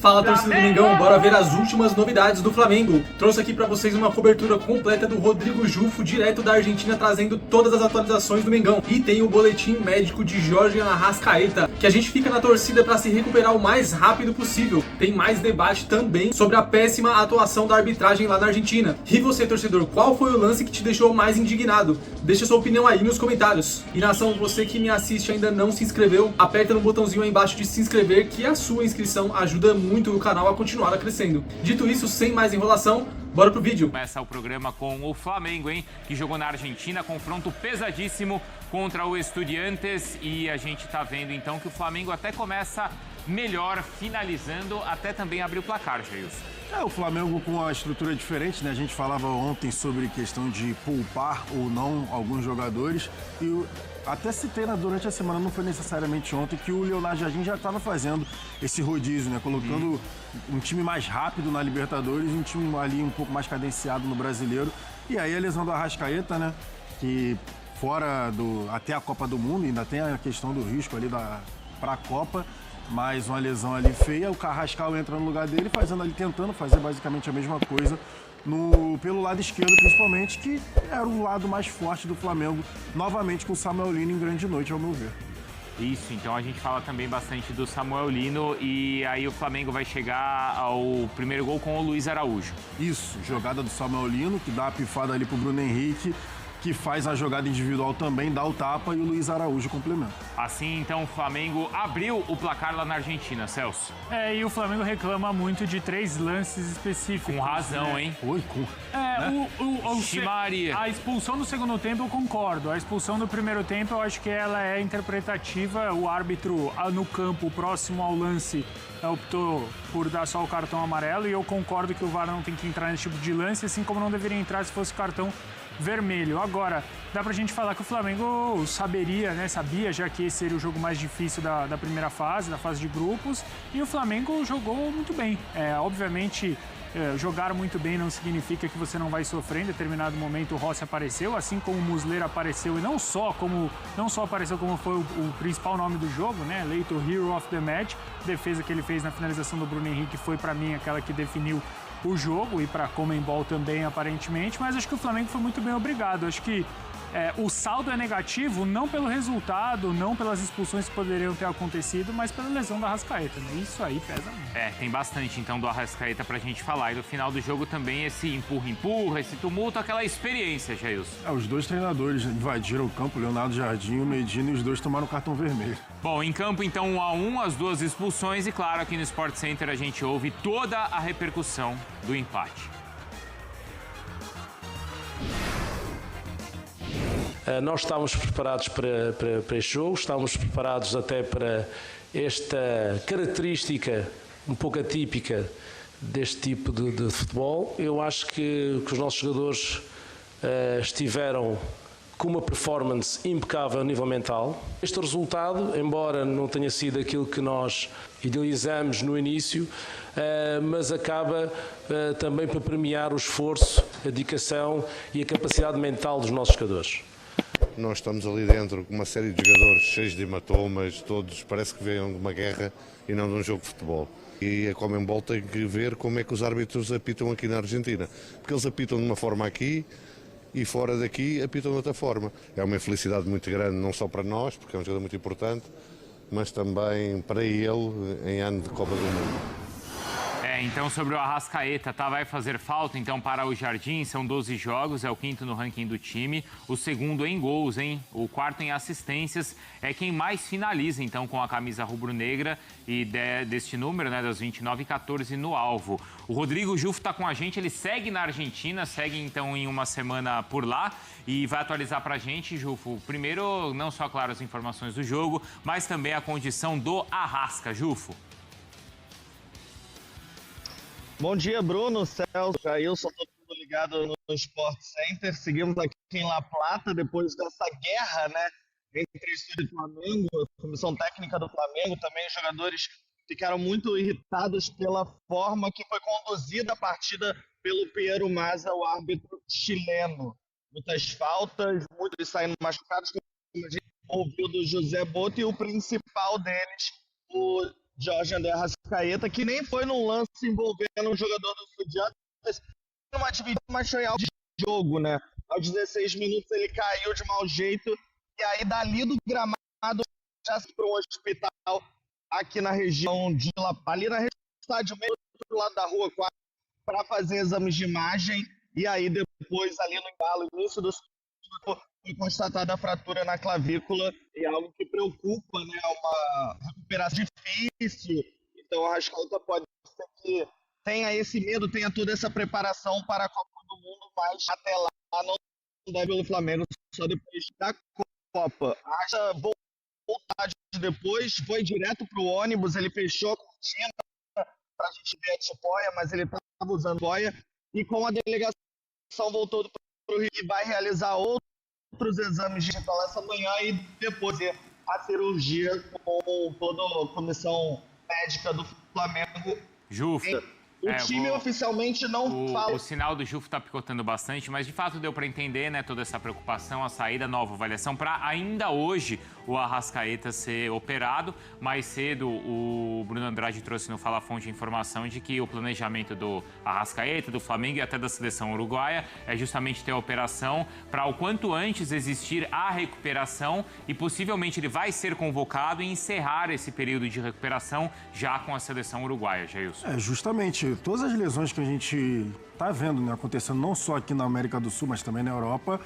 Fala, torcida do Mengão, bora ver as últimas novidades do Flamengo. Trouxe aqui pra vocês uma cobertura completa do Rodrigo Jufo, direto da Argentina, trazendo todas as atualizações do Mengão. E tem o boletim médico de Jorge Arrascaeta, que a gente fica na torcida pra se recuperar o mais rápido possível. Tem mais debate também sobre a péssima atuação da arbitragem lá na Argentina. E você, torcedor, qual foi o lance que te deixou mais indignado? Deixa sua opinião aí nos comentários. E nação, você que me assiste e ainda não se inscreveu, aperta no botãozinho aí embaixo de se inscrever, que a sua inscrição ajuda muito o canal a continuar crescendo. Dito isso, sem mais enrolação, bora pro vídeo. Começa o programa com o Flamengo, hein? Que jogou na Argentina, confronto pesadíssimo contra o Estudiantes. E a gente tá vendo então que o Flamengo até começa melhor, finalizando, até também abrir o placar, Jailson. O Flamengo com a estrutura diferente, né? A gente falava ontem sobre questão de poupar ou não alguns jogadores. E até citei durante a semana, não foi necessariamente ontem, que o Leonardo Jardim já estava fazendo esse rodízio, né? Colocando um time mais rápido na Libertadores e um time ali um pouco mais cadenciado no Brasileiro. E aí a lesão do Arrascaeta, né? Que fora até a Copa do Mundo, ainda tem a questão do risco ali para a Copa. Mais uma lesão ali feia, o Carrascal entra no lugar dele, tentando fazer basicamente a mesma coisa pelo lado esquerdo, principalmente, que era o lado mais forte do Flamengo, novamente com o Samuel Lino em grande noite, ao meu ver. Isso, então a gente fala também bastante do Samuel Lino e aí o Flamengo vai chegar ao primeiro gol com o Luiz Araújo. Isso, jogada do Samuel Lino, que dá a pifada ali pro Bruno Henrique, que faz a jogada individual também, dá o tapa e o Luiz Araújo complementa. Assim, então, o Flamengo abriu o placar lá na Argentina, Celso. E o Flamengo reclama muito de 3 lances específicos. Com razão, né? hein? Oi, Maria. A expulsão do segundo tempo eu concordo. A expulsão do primeiro tempo eu acho que ela é interpretativa. O árbitro no campo, próximo ao lance, optou por dar só o cartão amarelo e eu concordo que o VAR não tem que entrar nesse tipo de lance, assim como não deveria entrar se fosse cartão vermelho. Agora, dá pra gente falar que o Flamengo sabia já que esse seria o jogo mais difícil da primeira fase, da fase de grupos, e o Flamengo jogou muito bem. Obviamente, jogar muito bem não significa que você não vai sofrer. Em determinado momento o Rossi apareceu, assim como o Muslera apareceu, e não só apareceu como foi o principal nome do jogo, né? Eleito Hero of the Match. A defesa que ele fez na finalização do Bruno Henrique foi, pra mim, aquela que definiu o jogo, e para a Conmebol também, aparentemente, mas acho que o Flamengo foi muito bem obrigado. Acho que o saldo é negativo, não pelo resultado, não pelas expulsões que poderiam ter acontecido, mas pela lesão do Arrascaeta, né? Isso aí pesa muito. Tem bastante, então, do Arrascaeta pra gente falar. E no final do jogo também esse empurra-empurra, esse tumulto, aquela experiência, Jailson. Os dois treinadores invadiram o campo, Leonardo Jardim e o Medina, e os dois tomaram cartão vermelho. Bom, em campo, então, 1-1, as duas expulsões. E, claro, aqui no Sport Center a gente ouve toda a repercussão do empate. Nós estávamos preparados para este jogo, estávamos preparados até para esta característica um pouco atípica deste tipo de futebol. Eu acho que os nossos jogadores estiveram com uma performance impecável a nível mental. Este resultado, embora não tenha sido aquilo que nós idealizamos no início, mas acaba também por premiar o esforço, a dedicação e a capacidade mental dos nossos jogadores. Nós estamos ali dentro com uma série de jogadores cheios de hematomas, todos parece que vêm de uma guerra e não de um jogo de futebol. E a Conmebol tem que ver como é que os árbitros apitam aqui na Argentina, porque eles apitam de uma forma aqui e fora daqui apitam de outra forma. É uma infelicidade muito grande, não só para nós, porque é um jogador muito importante, mas também para ele em ano de Copa do Mundo. Então sobre o Arrascaeta, vai fazer falta então para o Jardim, são 12 jogos, é o 5º no ranking do time, o 2º em gols, hein? O 4º em assistências, é quem mais finaliza então com a camisa rubro-negra e deste número, né, das 29, 14 no alvo. O Rodrigo Jufo está com a gente, ele segue na Argentina, segue então em uma semana por lá e vai atualizar pra gente, Jufo, primeiro não só, claro, as informações do jogo, mas também a condição do Arrasca, Jufo. Bom dia, Bruno, Celso, Jailson, todo mundo ligado no Sport Center. Seguimos aqui em La Plata, depois dessa guerra, né, entre o estúdio do Flamengo, a comissão técnica do Flamengo, também os jogadores ficaram muito irritados pela forma que foi conduzida a partida pelo Piero Mazza, o árbitro chileno. Muitas faltas, muitos saindo machucados, como a gente ouviu do José Boto, e o principal deles, o Jorge André Arrascaeta, que nem foi num lance envolvendo um jogador do Estudiantes, numa dividida, mas foi algo de jogo, né? Aos 16 minutos ele caiu de mau jeito, e aí dali do gramado já se para um hospital aqui na região de ali na região do estádio, meio do outro lado da rua, para fazer exames de imagem, e aí depois ali no embalo, início do segundo, foi constatada a fratura na clavícula, e é algo que preocupa, né? Uma recuperação difícil, então a Arrascaeta pode ser que tenha esse medo, tenha toda essa preparação para a Copa do Mundo, mas até lá não deve pelo Flamengo, só depois da Copa. Acha voltar depois, foi direto para o ônibus, ele fechou a cortina para a gente ver a tipóia, mas ele estava usando boia, e com a delegação voltou para o Rio e vai realizar outros exames digital essa manhã e depois a cirurgia com toda a comissão médica do Flamengo. Jufa. O time oficialmente não fala. O sinal do Jufo está picotando bastante, mas de fato deu para entender, né, toda essa preocupação, a saída, nova avaliação, para ainda hoje o Arrascaeta ser operado. Mais cedo, o Bruno Andrade trouxe no Fala Fonte a informação de que o planejamento do Arrascaeta, do Flamengo e até da seleção uruguaia é justamente ter a operação para o quanto antes existir a recuperação e possivelmente ele vai ser convocado e encerrar esse período de recuperação já com a seleção uruguaia, Jailson. Justamente. Todas as lesões que a gente está vendo, né, acontecendo não só aqui na América do Sul, mas também na Europa,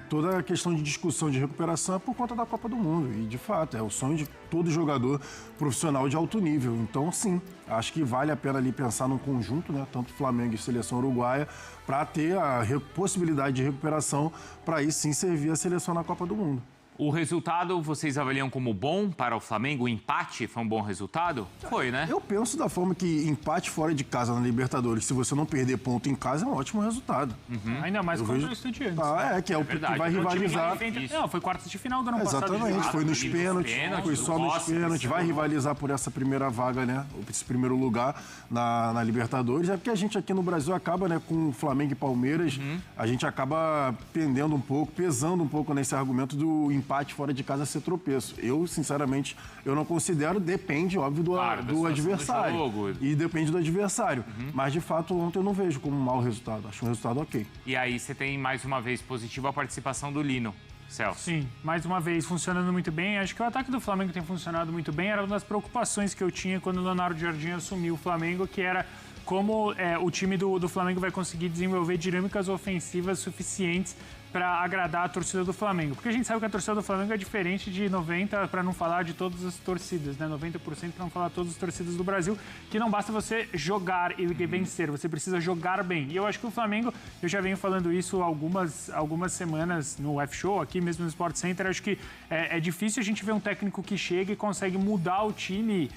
toda a questão de discussão de recuperação é por conta da Copa do Mundo. E, de fato, é o sonho de todo jogador profissional de alto nível. Então, sim, acho que vale a pena ali pensar num conjunto, né, tanto Flamengo e seleção uruguaia, para ter a possibilidade de recuperação, para aí sim servir a seleção na Copa do Mundo. O resultado vocês avaliam como bom para o Flamengo? O empate foi um bom resultado? Foi, né? Eu penso da forma que empate fora de casa na Libertadores, se você não perder ponto em casa, é um ótimo resultado. Ainda mais contra o Estudiantes. Que é o que vai rivalizar. Não, foi quartas de final do ano passado. Exatamente, foi nos pênaltis, foi só nos pênaltis. Vai rivalizar por essa primeira vaga, né? Esse primeiro lugar na Libertadores. É porque a gente aqui no Brasil acaba, né, com Flamengo e Palmeiras, a gente acaba pesando um pouco nesse argumento do empate fora de casa ser tropeço. Eu, sinceramente, eu não considero, depende, óbvio, do adversário. E depende do adversário. Mas, de fato, ontem eu não vejo como um mau resultado. Acho um resultado ok. E aí você tem, mais uma vez, positivo a participação do Lino. Celso. Sim, mais uma vez, funcionando muito bem. Acho que o ataque do Flamengo tem funcionado muito bem. Era uma das preocupações que eu tinha quando o Leonardo Jardim assumiu o Flamengo, que era como o time do Flamengo vai conseguir desenvolver dinâmicas ofensivas suficientes para agradar a torcida do Flamengo. Porque a gente sabe que a torcida do Flamengo é diferente de 90%, para não falar de todas as torcidas, né? 90% para não falar de todas as torcidas do Brasil, que não basta você jogar e vencer, você precisa jogar bem. E eu acho que o Flamengo, eu já venho falando isso algumas semanas no F-Show, aqui mesmo no Sport Center, acho que é difícil a gente ver um técnico que chega e consegue mudar o time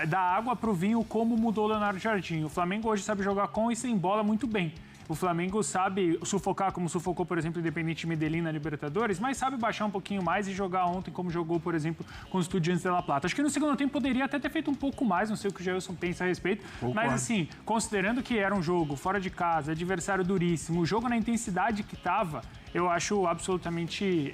da água para o vinho como mudou o Leonardo Jardim. O Flamengo hoje sabe jogar com e sem bola muito bem. O Flamengo sabe sufocar como sufocou, por exemplo, o Independiente Medellín na Libertadores, mas sabe baixar um pouquinho mais e jogar ontem como jogou, por exemplo, com os Estudiantes de La Plata. Acho que no segundo tempo poderia até ter feito um pouco mais, não sei o que o Jailson pensa a respeito, mas assim, considerando que era um jogo fora de casa, adversário duríssimo, o jogo na intensidade que estava, eu acho absolutamente,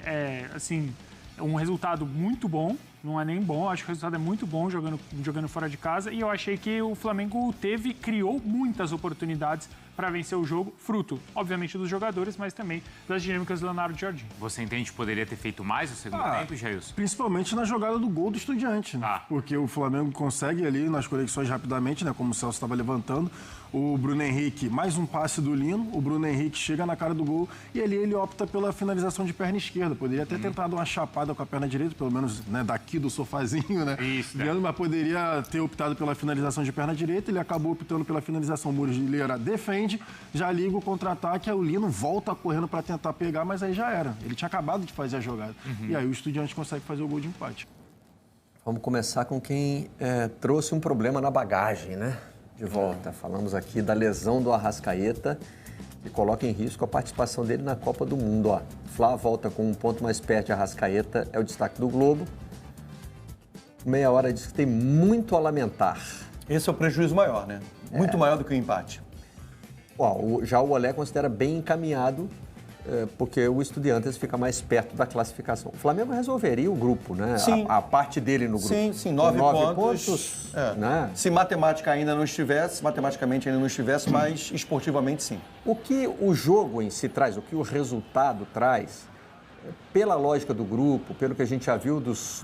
um resultado muito bom. Não é nem bom, acho que o resultado é muito bom jogando fora de casa, e eu achei que o Flamengo criou muitas oportunidades para vencer o jogo, fruto, obviamente, dos jogadores, mas também das dinâmicas do Leonardo Jardim. Você entende que poderia ter feito mais no segundo tempo, Jailson? Principalmente na jogada do gol do Estudiante, né? Porque o Flamengo consegue ali nas conexões rapidamente, né? Como o Celso estava levantando, o Bruno Henrique, mais um passe do Lino, o Bruno Henrique chega na cara do gol e ali ele opta pela finalização de perna esquerda. Poderia ter tentado uma chapada com a perna direita, pelo menos, né, daqui do sofazinho, né? Isso, mas poderia ter optado pela finalização de perna direita, ele acabou optando pela finalização. Murileira defende, já liga o contra-ataque, aí o Lino volta correndo para tentar pegar, mas aí já era. Ele tinha acabado de fazer a jogada. E aí o Estudiante consegue fazer o gol de empate. Vamos começar com quem trouxe um problema na bagagem, né? De volta. Falamos aqui da lesão do Arrascaeta, que coloca em risco a participação dele na Copa do Mundo. Ó, Flá volta com um ponto mais perto de Arrascaeta, é o destaque do Globo. Meia hora diz que tem muito a lamentar. Esse é o prejuízo maior, né? Muito maior do que o empate. Já o Olé considera bem encaminhado porque o Estudiantes fica mais perto da classificação. O Flamengo resolveria o grupo, né? Sim. A parte dele no grupo. Sim, Com 9 pontos. pontos. Né? Se matematicamente ainda não estivesse, mas esportivamente sim. O que o jogo em si traz, o que o resultado traz, pela lógica do grupo, pelo que a gente já viu dos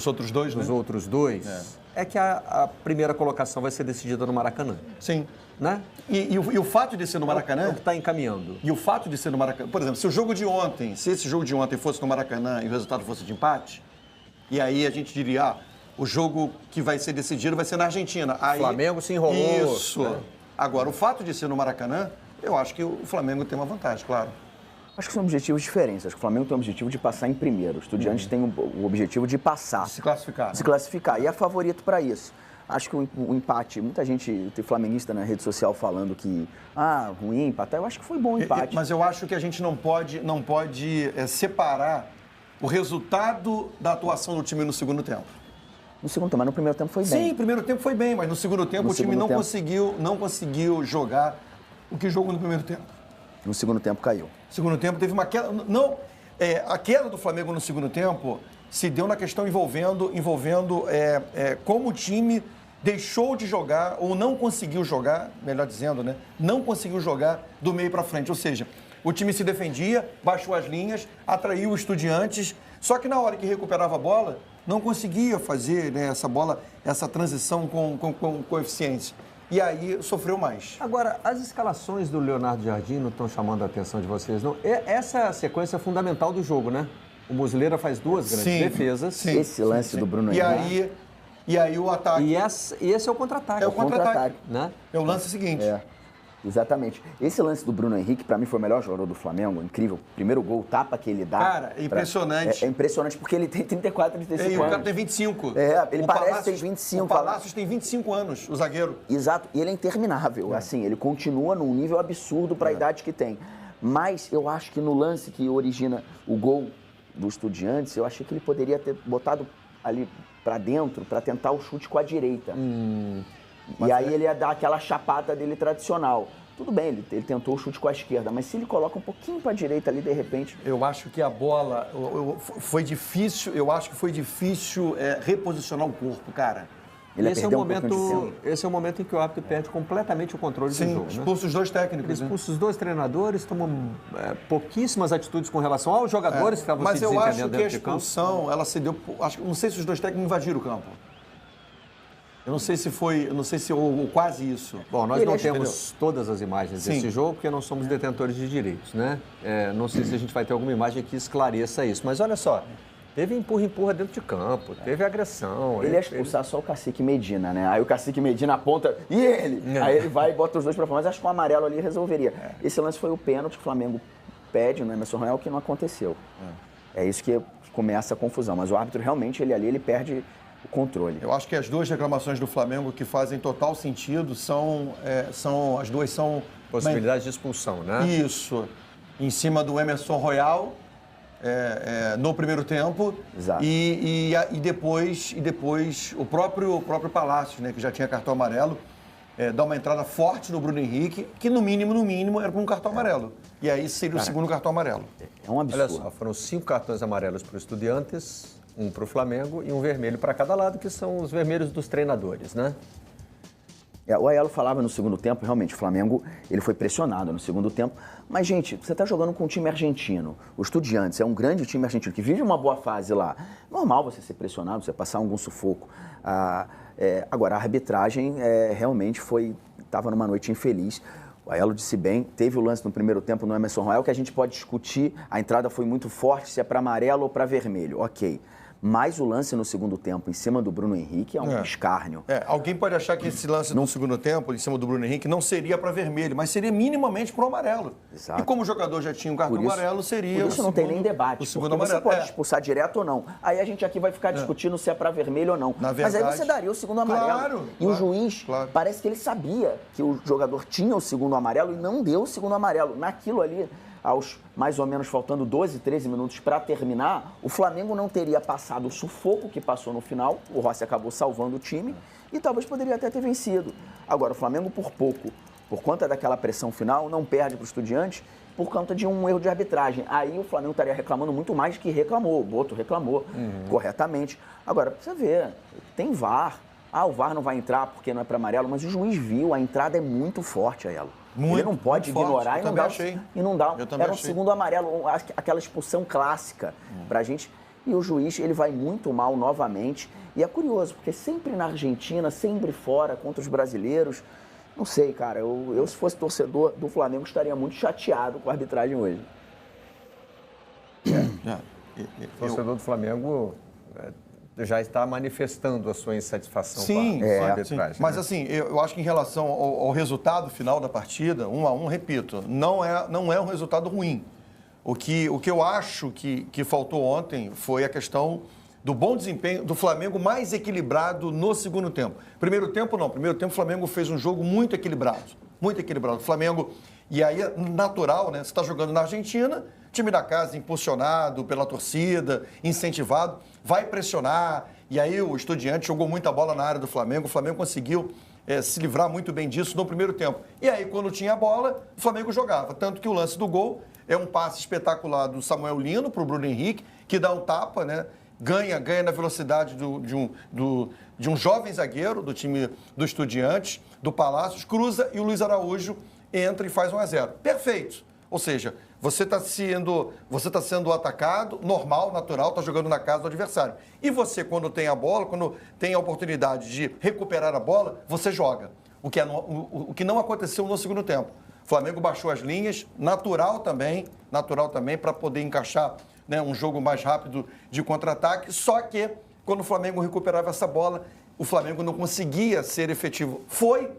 outros dois, dos né? outros dois, é que a primeira colocação vai ser decidida no Maracanã. Sim. Né? E o fato de ser no É Maracanã... o que está encaminhando. E o fato de ser no Maracanã... Por exemplo, se esse jogo de ontem fosse no Maracanã e o resultado fosse de empate, e aí a gente diria, o jogo que vai ser decidido vai ser na Argentina. Aí, Flamengo se enrolou. Isso. Né? Agora, o fato de ser no Maracanã, eu acho que o Flamengo tem uma vantagem, claro. Acho que são objetivos diferentes. Acho que o Flamengo tem o objetivo de passar em primeiro. O Estudiantes tem o objetivo de passar. Se classificar. Se classificar. E é favorito para isso. Acho que o empate, muita gente, tem flamenguista na rede social falando que, ruim, empatar. Eu acho que foi bom o empate. Mas eu acho que a gente não pode separar o resultado da atuação do time no segundo tempo. No segundo tempo, mas no primeiro tempo foi bem. Sim, no primeiro tempo foi bem, mas no segundo tempo o time não conseguiu jogar o que jogou no primeiro tempo. No segundo tempo caiu. No segundo tempo teve uma queda. A queda do Flamengo no segundo tempo se deu na questão envolvendo como o time deixou de jogar, ou não conseguiu jogar, melhor dizendo, né? Não conseguiu jogar do meio para frente. Ou seja, o time se defendia, baixou as linhas, atraiu os Estudiantes, só que na hora que recuperava a bola, não conseguia fazer, né, essa transição com eficiência. E aí sofreu mais. Agora, as escalações do Leonardo Jardim não estão chamando a atenção de vocês, não? Essa é a sequência fundamental do jogo, né? O Muslera faz duas grandes defesas. Sim, esse lance do Bruno Henrique. E aí o ataque... E esse é o contra-ataque. É o contra-ataque. Né? É o lance seguinte. Exatamente. Esse lance do Bruno Henrique, pra mim, foi o melhor jogador do Flamengo. Incrível. Primeiro gol, o tapa que ele dá. Cara, é impressionante. É impressionante, porque ele tem 34, 35 anos. E o cara tem 25. Ele parece ter 25. O Palácios tem 25 anos, o zagueiro. Exato. E ele é interminável. Assim, ele continua num nível absurdo pra idade que tem. Mas eu acho que no lance que origina o gol do Estudiantes, eu achei que ele poderia ter botado ali pra dentro pra tentar o chute com a direita. E aí ele ia dar aquela chapada dele tradicional. Tudo bem, ele tentou o chute com a esquerda, mas se ele coloca um pouquinho pra direita ali, de repente... Eu acho que a bola... foi difícil reposicionar o corpo, cara. Esse é o momento em que o árbitro perde completamente o controle do jogo. Expulsa os dois técnicos. Ele expulsa os dois treinadores, tomam pouquíssimas atitudes com relação aos jogadores que estavam se desentendendo dentro de campo. Mas eu acho que a expulsão, ela se deu... Não sei se os dois técnicos invadiram o campo. Eu não sei se ou quase isso. Bom, nós não temos todas as imagens desse jogo, porque não somos detentores de direitos, né? Não sei se a gente vai ter alguma imagem que esclareça isso. Mas olha só, teve empurra dentro de campo, teve agressão. Ele ia expulsar só o Cacique Medina, né? Aí o Cacique Medina aponta, e ele? Aí ele vai e bota os dois pra fora. Mas acho que o amarelo ali resolveria. Esse lance foi o pênalti que o Flamengo pede no Emerson Royal, que não aconteceu. É isso que começa a confusão. Mas o árbitro realmente, ele perde o controle. Eu acho que as duas reclamações do Flamengo que fazem total sentido as duas são... Possibilidade de expulsão, né? Isso. Em cima do Emerson Royal, no primeiro tempo. Exato. E depois o próprio Palácios, né, que já tinha cartão amarelo, dá uma entrada forte no Bruno Henrique, que no mínimo era para um cartão amarelo. E aí seria o segundo cartão amarelo. É um absurdo. Olha só, foram 5 cartões amarelos para o Estudiantes, um para o Flamengo e um vermelho para cada lado, que são os vermelhos dos treinadores, né? O Aiello falava no segundo tempo, realmente, o Flamengo ele foi pressionado no segundo tempo. Mas, gente, você está jogando com um time argentino. O Estudiantes é um grande time argentino que vive uma boa fase lá. Normal você ser pressionado, você passar algum sufoco. Agora, a arbitragem realmente estava numa noite infeliz. O Aiello disse bem, teve o lance no primeiro tempo no Emerson Royal, que a gente pode discutir, a entrada foi muito forte, se é para amarelo ou para vermelho, ok. Mas o lance no segundo tempo, em cima do Bruno Henrique, é um escárnio. Alguém pode achar que esse lance no segundo tempo, em cima do Bruno Henrique, não seria para vermelho, mas seria minimamente para o amarelo. Exato. E como o jogador já tinha um cartão amarelo, seria Por isso não tem nem debate, o segundo porque amarelo. você pode expulsar direto ou não. Aí a gente aqui vai ficar discutindo se é para vermelho ou não. Na verdade, mas aí você daria o segundo amarelo. E o juiz, parece que ele sabia que o jogador tinha o segundo amarelo e não deu o segundo amarelo. Naquilo ali, aos mais ou menos faltando 12, 13 minutos para terminar, o Flamengo não teria passado o sufoco que passou no final, o Rossi acabou salvando o time e talvez poderia até ter vencido. Agora, o Flamengo por pouco por conta daquela pressão final, não perde para o Estudiantes por conta de um erro de arbitragem. Aí o Flamengo estaria reclamando muito mais do que reclamou. O Boto reclamou corretamente. Agora, precisa ver, tem VAR. O VAR não vai entrar porque não é para amarelo, mas o juiz viu, a entrada é muito forte, Aiello. Ele não pode ignorar e não dá. Era um segundo amarelo, aquela expulsão clássica pra gente. E o juiz, ele vai muito mal novamente. E é curioso, porque sempre na Argentina, sempre fora, contra os brasileiros. Não sei, cara, eu se fosse torcedor do Flamengo, estaria muito chateado com a arbitragem hoje. O torcedor do Flamengo já está manifestando a sua insatisfação com a arbitragem. Sim. Mas assim, eu acho que em relação ao resultado final da partida, 1-1, repito, não é um resultado ruim. O que eu acho que faltou ontem foi a questão do bom desempenho do Flamengo mais equilibrado no segundo tempo. Primeiro tempo, não. Primeiro tempo, o Flamengo fez um jogo muito equilibrado. Muito equilibrado. O Flamengo, e aí é natural, né? Você está jogando na Argentina, time da casa impulsionado pela torcida, incentivado, vai pressionar. E aí o Estudiante jogou muita bola na área do Flamengo. O Flamengo conseguiu se livrar muito bem disso no primeiro tempo. E aí, quando tinha a bola, o Flamengo jogava. Tanto que o lance do gol é um passe espetacular do Samuel Lino para o Bruno Henrique, que dá um tapa, né? Ganha na velocidade de um jovem zagueiro do time do Estudiantes, do Palácios, cruza e o Luiz Araújo entra e faz 1-0. Perfeito. Ou seja, você está sendo atacado, normal, natural, está jogando na casa do adversário. E você, quando tem a bola, quando tem a oportunidade de recuperar a bola, você joga. O que não aconteceu no segundo tempo. O Flamengo baixou as linhas, natural também, para poder encaixar, né, um jogo mais rápido de contra-ataque, só que quando o Flamengo recuperava essa bola, o Flamengo não conseguia ser efetivo. Foi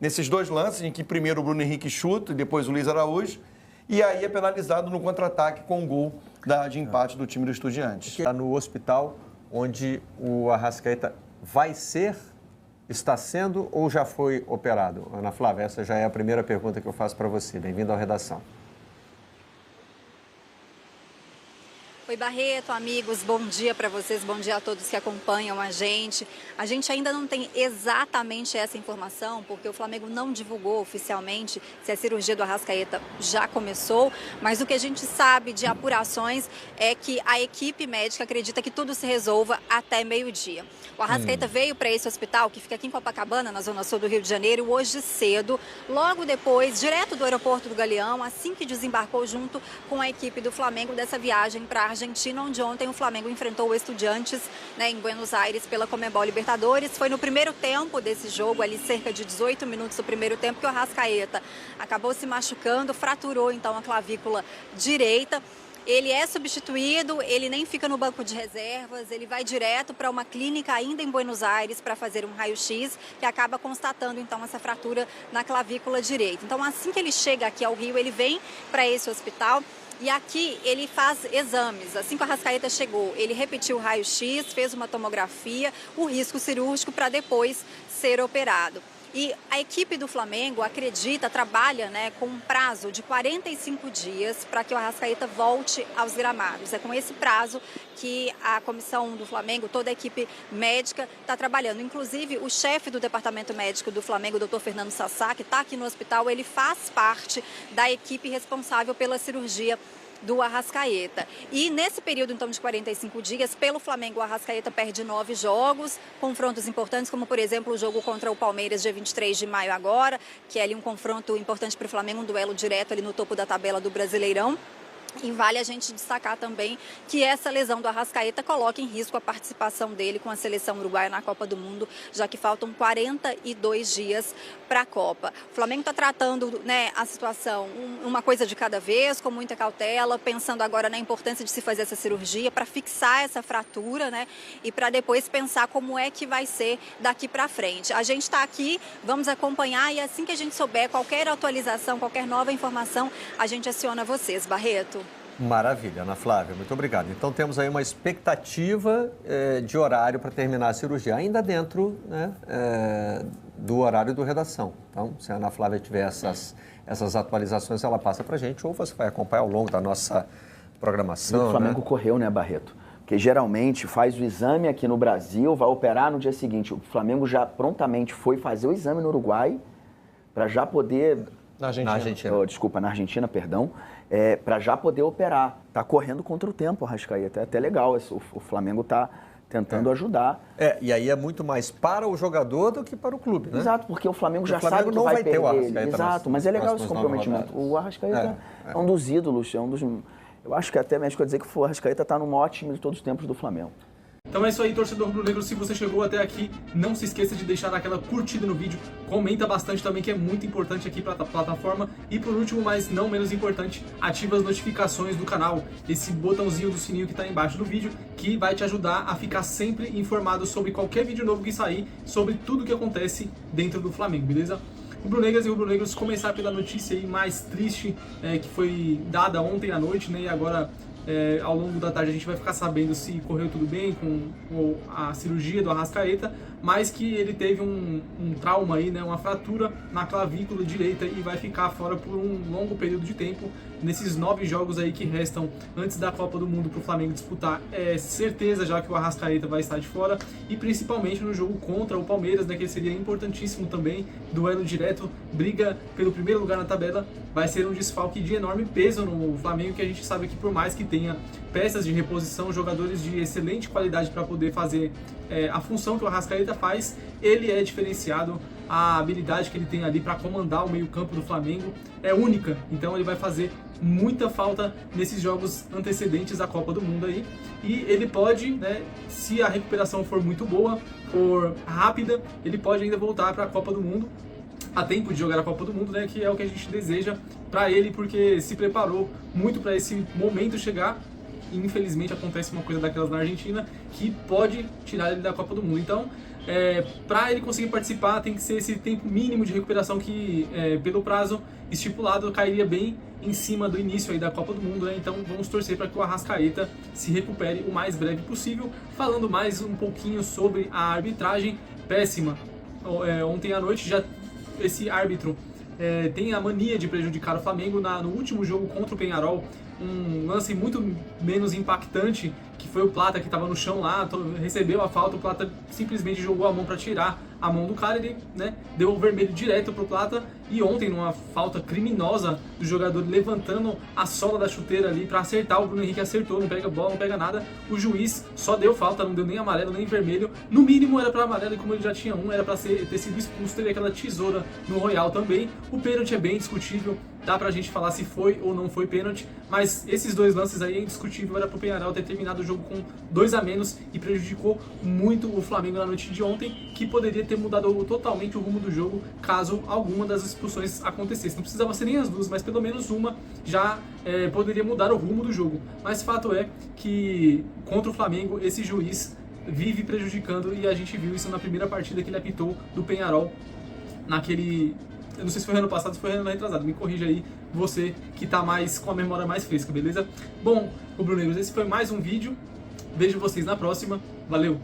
nesses dois lances, em que primeiro o Bruno Henrique chuta e depois o Luiz Araújo, e aí é penalizado no contra-ataque com o gol de empate do time do Estudiantes. Está no hospital onde o Arrascaeta está sendo ou já foi operado? Ana Flávia, essa já é a primeira pergunta que eu faço para você. Bem-vindo à redação. Oi, Barreto, amigos, bom dia para vocês, bom dia a todos que acompanham a gente. A gente ainda não tem exatamente essa informação, porque o Flamengo não divulgou oficialmente se a cirurgia do Arrascaeta já começou, mas o que a gente sabe de apurações é que a equipe médica acredita que tudo se resolva até meio-dia. O Arrascaeta veio para esse hospital, que fica aqui em Copacabana, na zona sul do Rio de Janeiro, hoje cedo, logo depois, direto do aeroporto do Galeão, assim que desembarcou junto com a equipe do Flamengo dessa viagem para a Argentina, onde ontem o Flamengo enfrentou o Estudiantes, né, em Buenos Aires pela Conmebol Libertadores. Foi no primeiro tempo desse jogo, ali cerca de 18 minutos do primeiro tempo, que o Arrascaeta acabou se machucando, fraturou então a clavícula direita. Ele é substituído, ele nem fica no banco de reservas, ele vai direto para uma clínica ainda em Buenos Aires para fazer um raio-x, que acaba constatando então essa fratura na clavícula direita. Então assim que ele chega aqui ao Rio, ele vem para esse hospital. E aqui ele faz exames. Assim que o Arrascaeta chegou, ele repetiu o raio-x, fez uma tomografia, o risco cirúrgico para depois ser operado. E a equipe do Flamengo acredita, trabalha, né, com um prazo de 45 dias para que o Arrascaeta volte aos gramados. É com esse prazo que a comissão do Flamengo, toda a equipe médica está trabalhando. Inclusive, o chefe do departamento médico do Flamengo, o Dr. Fernando Sassá, que está aqui no hospital, ele faz parte da equipe responsável pela cirurgia do Arrascaeta. E nesse período, então, de 45 dias, pelo Flamengo, o Arrascaeta perde 9 jogos, confrontos importantes, como, por exemplo, o jogo contra o Palmeiras, dia 23 de maio agora, que é ali um confronto importante para o Flamengo, um duelo direto ali no topo da tabela do Brasileirão. E vale a gente destacar também que essa lesão do Arrascaeta coloca em risco a participação dele com a seleção uruguaia na Copa do Mundo, já que faltam 42 dias para a Copa. O Flamengo está tratando, né, a situação uma coisa de cada vez, com muita cautela, pensando agora na importância de se fazer essa cirurgia para fixar essa fratura, né, e para depois pensar como é que vai ser daqui para frente. A gente está aqui, vamos acompanhar e assim que a gente souber qualquer atualização, qualquer nova informação, a gente aciona vocês. Barreto. Maravilha, Ana Flávia, muito obrigado. Então temos aí uma expectativa de horário para terminar a cirurgia, ainda dentro, né, do horário do Redação. Então, se a Ana Flávia tiver essas atualizações, ela passa para a gente ou você vai acompanhar ao longo da nossa programação. O Flamengo, né, correu, né, Barreto? Porque geralmente faz o exame aqui no Brasil, vai operar no dia seguinte. O Flamengo já prontamente foi fazer o exame no Uruguai para já poder... Na Argentina. Na Argentina, perdão. Para já poder operar. Tá correndo contra o tempo, o Arrascaeta. É até legal, o Flamengo tá tentando ajudar. E aí é muito mais para o jogador do que para o clube, né? Exato, porque o Flamengo já sabe que não vai perder ele. Exato, mas é legal esse comprometimento. O Arrascaeta é um dos ídolos, eu acho que até mesmo quer dizer que o Arrascaeta está no maior time de todos os tempos do Flamengo. Então é isso aí, torcedor rubro-negro. Se você chegou até aqui, não se esqueça de deixar aquela curtida no vídeo. Comenta bastante também, que é muito importante aqui para a plataforma. E por último, mas não menos importante, ativa as notificações do canal. Esse botãozinho do sininho que está embaixo do vídeo, que vai te ajudar a ficar sempre informado sobre qualquer vídeo novo que sair, sobre tudo que acontece dentro do Flamengo, beleza? Rubro-negras e rubro-negros, começar pela notícia aí mais triste que foi dada ontem à noite, né? E agora... ao longo da tarde a gente vai ficar sabendo se correu tudo bem com a cirurgia do Arrascaeta, mas que ele teve um trauma aí, né, uma fratura na clavícula direita e vai ficar fora por um longo período de tempo. Nesses 9 jogos aí que restam antes da Copa do Mundo para o Flamengo disputar, é certeza já que o Arrascaeta vai estar de fora, e principalmente no jogo contra o Palmeiras, né, que seria importantíssimo também, duelo direto, briga pelo primeiro lugar na tabela, vai ser um desfalque de enorme peso no Flamengo, que a gente sabe que por mais que tenha peças de reposição, jogadores de excelente qualidade para poder fazer a função que o Arrascaeta faz, ele é diferenciado. A habilidade que ele tem ali para comandar o meio-campo do Flamengo é única, então ele vai fazer muita falta nesses jogos antecedentes à Copa do Mundo aí, e ele pode, né, se a recuperação for muito boa, for rápida, ele pode ainda voltar para a Copa do Mundo a tempo de jogar a Copa do Mundo, né, que é o que a gente deseja para ele, porque se preparou muito para esse momento chegar. E infelizmente acontece uma coisa daquelas na Argentina que pode tirar ele da Copa do Mundo. Então, para ele conseguir participar, tem que ser esse tempo mínimo de recuperação que, pelo prazo estipulado, cairia bem em cima do início aí da Copa do Mundo, né? Então vamos torcer para que o Arrascaeta se recupere o mais breve possível. Falando mais um pouquinho sobre a arbitragem péssima. Ontem à noite já esse árbitro tem a mania de prejudicar o Flamengo. No último jogo contra o Peñarol, um lance muito menos impactante, que foi o Plata que estava no chão lá, recebeu a falta, o Plata simplesmente jogou a mão para tirar a mão do cara, ele, né, deu o vermelho direto pro Plata. E ontem, numa falta criminosa do jogador levantando a sola da chuteira ali para acertar, o Bruno Henrique acertou, não pega bola, não pega nada, o juiz só deu falta, não deu nem amarelo, nem vermelho, no mínimo era para amarelo, e como ele já tinha era para ter sido expulso, teve aquela tesoura no Royal também. O pênalti é bem discutível, dá pra gente falar se foi ou não foi pênalti, mas esses dois lances aí é indiscutível, era pro Peñarol ter terminado o jogo com 2 a menos e prejudicou muito o Flamengo na noite de ontem, que poderia ter mudado totalmente o rumo do jogo caso alguma das expulsões acontecesse. Não precisava ser nem as duas, mas pelo menos uma já poderia mudar o rumo do jogo. Mas fato é que contra o Flamengo esse juiz vive prejudicando, e a gente viu isso na primeira partida que ele apitou do Peñarol, naquele... Eu não sei se foi ano passado ou se foi ano retrasado, me corrija aí, você que tá mais com a memória mais fresca, beleza? Bom, rubro-negros, esse foi mais um vídeo, vejo vocês na próxima, valeu!